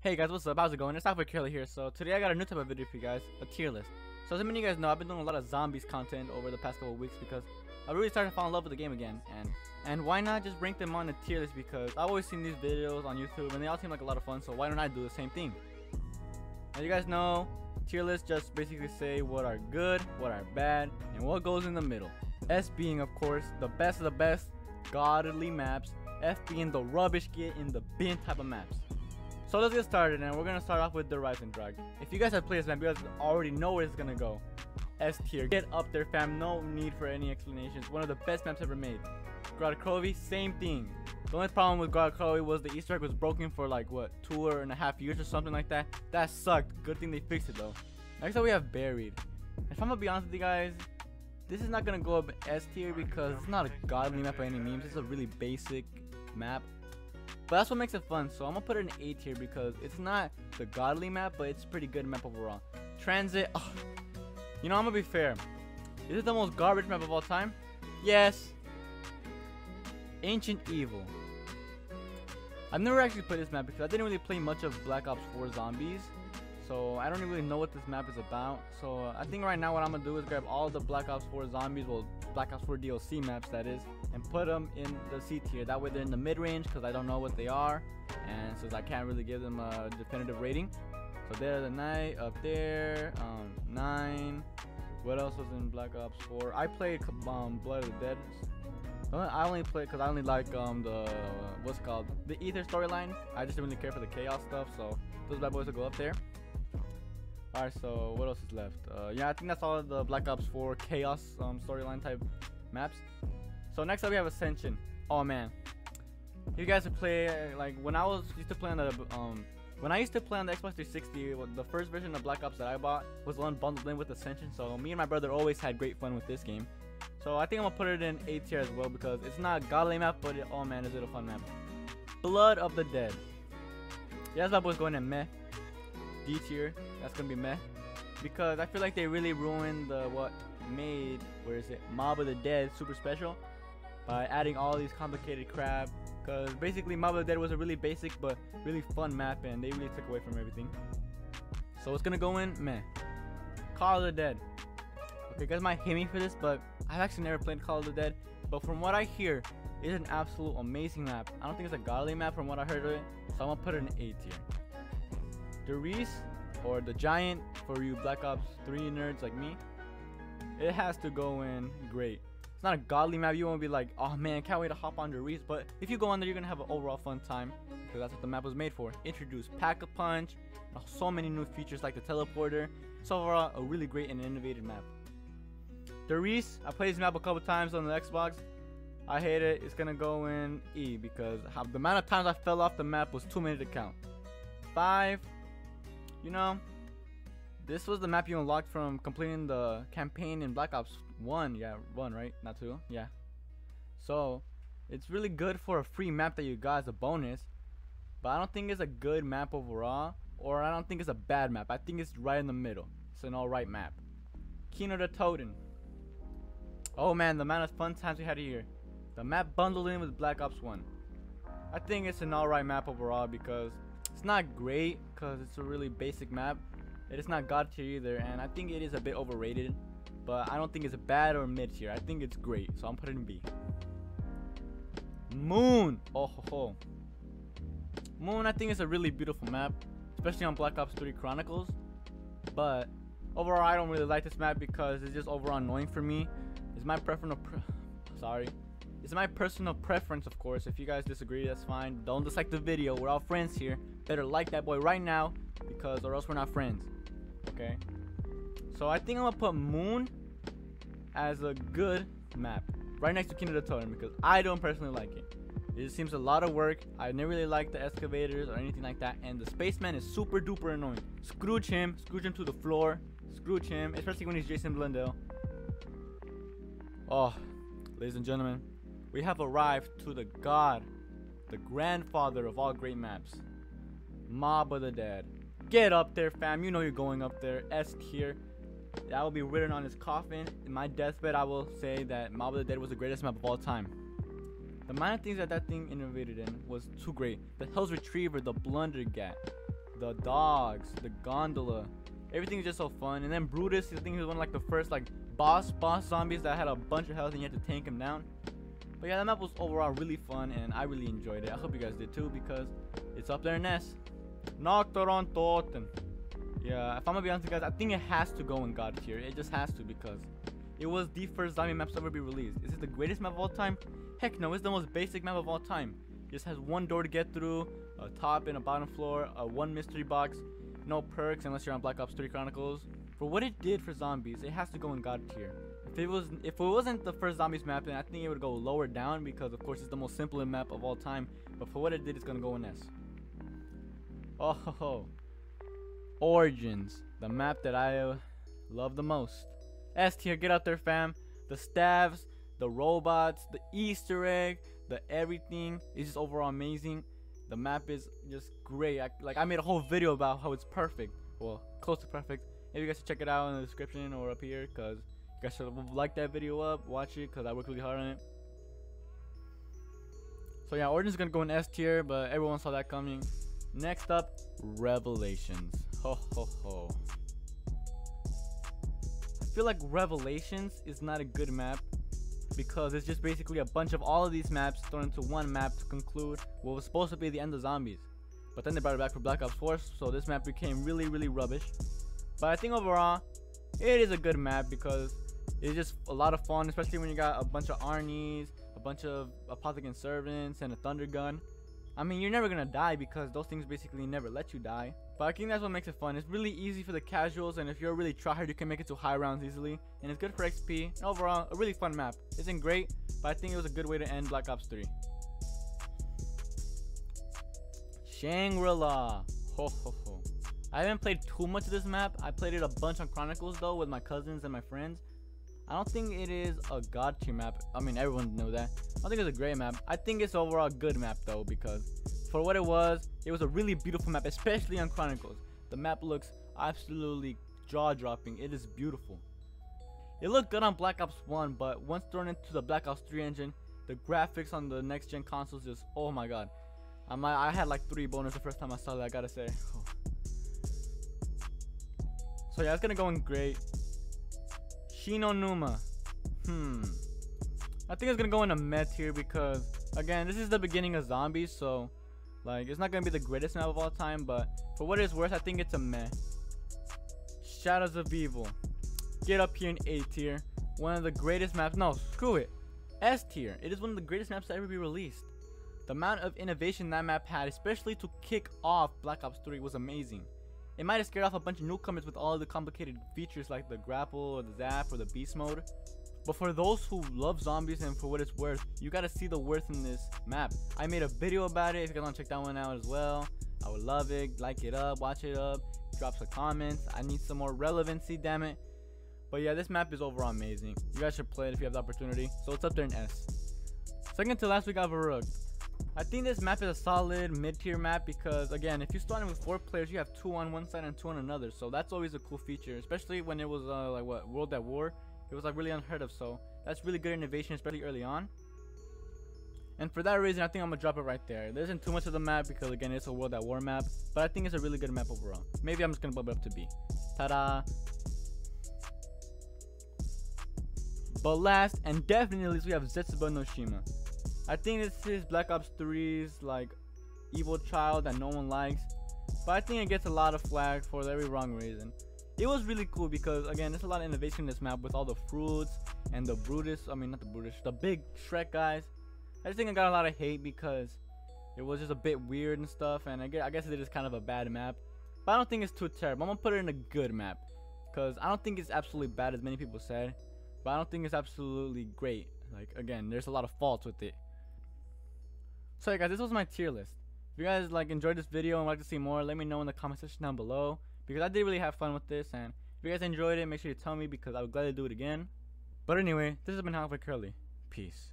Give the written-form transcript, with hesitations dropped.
Hey guys, what's up? How's it going? It's Alpha Curly here. So today I got a new type of video for you guys, a tier list. So as many of you guys know, I've been doing a lot of zombies content over the past couple of weeks because I really started to fall in love with the game again. And why not just rank them on a tier list, because I've always seen these videos on YouTube and they all seem like a lot of fun, so why don't I do the same thing? As you guys know, tier lists just basically say what are good, what are bad, and what goes in the middle. S being, of course, the best of the best, godly maps. F being the rubbish, get in the bin type of maps. So let's get started, and we're gonna start off with the Rise and Drag. If you guys have played this map, you guys already know where it's gonna go. S tier, get up there fam, no need for any explanations. One of the best maps ever made. Origami, same thing. The only problem with Origami was the Easter egg was broken for like what, 2.5 years or something like that. That sucked. Good thing they fixed it though. Next up we have Buried. If I'm gonna be honest with you guys, this is not gonna go up S tier because it's not a godly map by any means. It's a really basic map. But that's what makes it fun, so I'm gonna put it in A tier because it's not the godly map, but it's a pretty good map overall. Transit, oh, you know, I'm gonna be fair. Is it the most garbage map of all time? Yes. Ancient Evil. I've never actually played this map because I didn't really play much of Black Ops 4 Zombies, so I don't really know what this map is about. So I think right now what I'm gonna do is grab all the Black Ops 4 Zombies, well, Black Ops 4 DLC maps that is, and put them in the C tier. That way they're in the mid-range because I don't know what they are, and since I can't really give them a definitive rating. So there's the night up there, 9. What else was in Black Ops 4? I played Blood of the Dead. I only played because I only like the what's it called, the Ether storyline. I just didn't really care for the chaos stuff, so those bad boys will go up there. Alright, so what else is left? Yeah, I think that's all of the Black Ops 4 chaos storyline type maps. So next up we have Ascension. Oh man, you guys would play like when I used to play on the when I used to play on the Xbox 360. The first version of Black Ops that I bought was the one bundled in with Ascension. So me and my brother always had great fun with this game. So I think I'm gonna put it in A tier as well because it's not a godly map, but oh man, is it a fun map. Blood of the Dead. Yeah, that boy's going in meh. D tier. That's gonna be meh because I feel like they really ruined the what made, where is it, Mob of the Dead super special by adding all these complicated crap. Because basically Mob of the Dead was a really basic but really fun map and they really took away from everything. So it's gonna go in meh. Call of the Dead. Okay, you guys might hate me for this, but I've actually never played Call of the Dead, but from what I hear, it's an absolute amazing map. I don't think it's a godly map from what I heard of it, so I'm gonna put it in A tier. The Reese, or the Giant for you Black Ops 3 nerds like me, it has to go in great. It's not a godly map. You won't be like, oh man, can't wait to hop on the Reese, but if you go on there, you're gonna have an overall fun time because that's what the map was made for. Introduce Pack-a-Punch, so many new features like the teleporter. So overall, a really great and innovative map. The Reese, I played this map a couple times on the Xbox. I hate it. It's gonna go in E because the amount of times I fell off the map was too many to count. 5. You know, this was the map you unlocked from completing the campaign in Black Ops 1. Yeah, 1, right? Not 2. Yeah. So, it's really good for a free map that you got as a bonus. But I don't think it's a good map overall. Or I don't think it's a bad map. I think it's right in the middle. It's an alright map. Kino the Totem. Oh man, the amount of fun times we had here. The map bundled in with Black Ops 1. I think it's an alright map overall because it's not great because it's a really basic map. It is not god tier either, and I think it is a bit overrated. But I don't think it's bad or mid tier. I think it's great, so I'm putting it in B. Moon. Oh ho ho. Moon, I think it's a really beautiful map, especially on Black Ops 3 Chronicles. But overall, I don't really like this map because it's just overall annoying for me. It's my It's my personal preference, of course. If you guys disagree, that's fine. Don't dislike the video. We're all friends here. Better like that boy right now, because or else we're not friends. Okay. So I think I'm gonna put Moon as a good map, right next to Kino the Totem, because I don't personally like it. It just seems a lot of work. I never really liked the excavators or anything like that, and the spaceman is super duper annoying. Scrooge him to the floor. Scrooge him, especially when he's Jason Blundell. Oh, ladies and gentlemen, we have arrived to the god, the grandfather of all great maps, Mob of the Dead. Get up there, fam. You know you're going up there. S tier. That will be written on his coffin. In my deathbed, I will say that Mob of the Dead was the greatest map of all time. The amount of things that thing innovated in was too great. The Hell's Retriever, the Blundergat, the dogs, the gondola. Everything's just so fun. And then Brutus, I think he was one of like the first like boss zombies that had a bunch of health and you had to tank him down. But yeah, that map was overall really fun and I really enjoyed it. I hope you guys did too because it's up there in S. Nocturne Toten. Yeah, if I'm gonna be honest with you guys, I think it has to go in God tier. It just has to because it was the first zombie map to ever be released. Is it the greatest map of all time? Heck no, it's the most basic map of all time. It just has one door to get through, a top and a bottom floor, one mystery box, no perks unless you're on Black Ops 3 Chronicles. For what it did for zombies, it has to go in God tier. If it wasn't the first zombies map, then I think it would go lower down because of course it's the most simple map of all time. But for what it did, it's gonna go in S. Oh ho ho. Origins, the map that I love the most. S tier, get out there fam. The staffs, the robots, the Easter egg, the everything is just overall amazing. The map is just great. I made a whole video about how it's perfect. Well, close to perfect. Maybe you guys should check it out in the description or up here because you guys should like that video up, watch it because I worked really hard on it. So yeah, Origins is gonna go in S tier, but everyone saw that coming. Next up, Revelations. Ho ho ho. I feel like Revelations is not a good map because it's just basically a bunch of all of these maps thrown into one map to conclude what was supposed to be the end of zombies. But then they brought it back for Black Ops 4, so this map became really rubbish. But I think overall, it is a good map because it's just a lot of fun, especially when you got a bunch of Arnies, a bunch of Apothecary Servants, and a Thunder Gun. I mean, you're never gonna die because those things basically never let you die. But I think that's what makes it fun. It's really easy for the casuals, and if you're a really tryhard, you can make it to high rounds easily. And it's good for XP. And overall, a really fun map. It isn't great, but I think it was a good way to end Black Ops 3. Shangri-La. Ho ho ho. I haven't played too much of this map. I played it a bunch on Chronicles though with my cousins and my friends. I don't think it is a God tier map. I mean, everyone knows that. I don't think it's a great map. I think it's overall a good map though because for what it was a really beautiful map, especially on Chronicles. The map looks absolutely jaw-dropping. It is beautiful. It looked good on Black Ops 1, but once thrown into the Black Ops 3 engine, the graphics on the next gen consoles just, oh my god. I had like 3 boners the first time I saw that, I gotta say. Oh. So yeah, it's gonna go in great. Shinonuma. I think it's gonna go in a meh tier because again, this is the beginning of zombies, so like it's not gonna be the greatest map of all time, but for what it's worth, I think it's a meh. Shadows of Evil. Get up here in A tier. One of the greatest maps. No, screw it. S tier. It is one of the greatest maps to ever be released. The amount of innovation that map had, especially to kick off Black Ops 3, was amazing. It might have scared off a bunch of newcomers with all the complicated features like the grapple or the zap or the beast mode. But for those who love zombies and for what it's worth, you gotta see the worth in this map. I made a video about it. If you guys wanna check that one out as well, I would love it. Like it up, watch it up, drop some comments. I need some more relevancy, damn it. But yeah, this map is overall amazing. You guys should play it if you have the opportunity. So it's up there in S. Second to last, we got Varug. I think this map is a solid mid-tier map because again, if you start with 4 players, you have 2 on one side and 2 on another. So that's always a cool feature, especially when it was like what, World at War. It was like really unheard of, so that's really good innovation, especially early on. And for that reason, I think I'm gonna drop it right there. There isn't too much of the map because again, it's a World at War map, but I think it's a really good map overall. Maybe I'm just gonna bump it up to B. Ta-da! But last and definitely least, we have Zetsuba no Shima. I think this is Black Ops 3's like evil child that no one likes, but I think it gets a lot of flack for the very wrong reason. It was really cool because again, there's a lot of innovation in this map with all the fruits and the Brutus. I mean, not the Brutus, the big Shrek guys. I just think it got a lot of hate because it was just a bit weird and stuff, and I guess it is kind of a bad map. But I don't think it's too terrible. I'm gonna put it in a good map because I don't think it's absolutely bad as many people said, but I don't think it's absolutely great. Like again, there's a lot of faults with it. So yeah, guys, this was my tier list. If you guys like enjoyed this video and would like to see more, let me know in the comment section down below because I did really have fun with this, and if you guys enjoyed it, make sure you tell me because I would gladly do it again. But anyway, this has been Halfway Curly. Peace.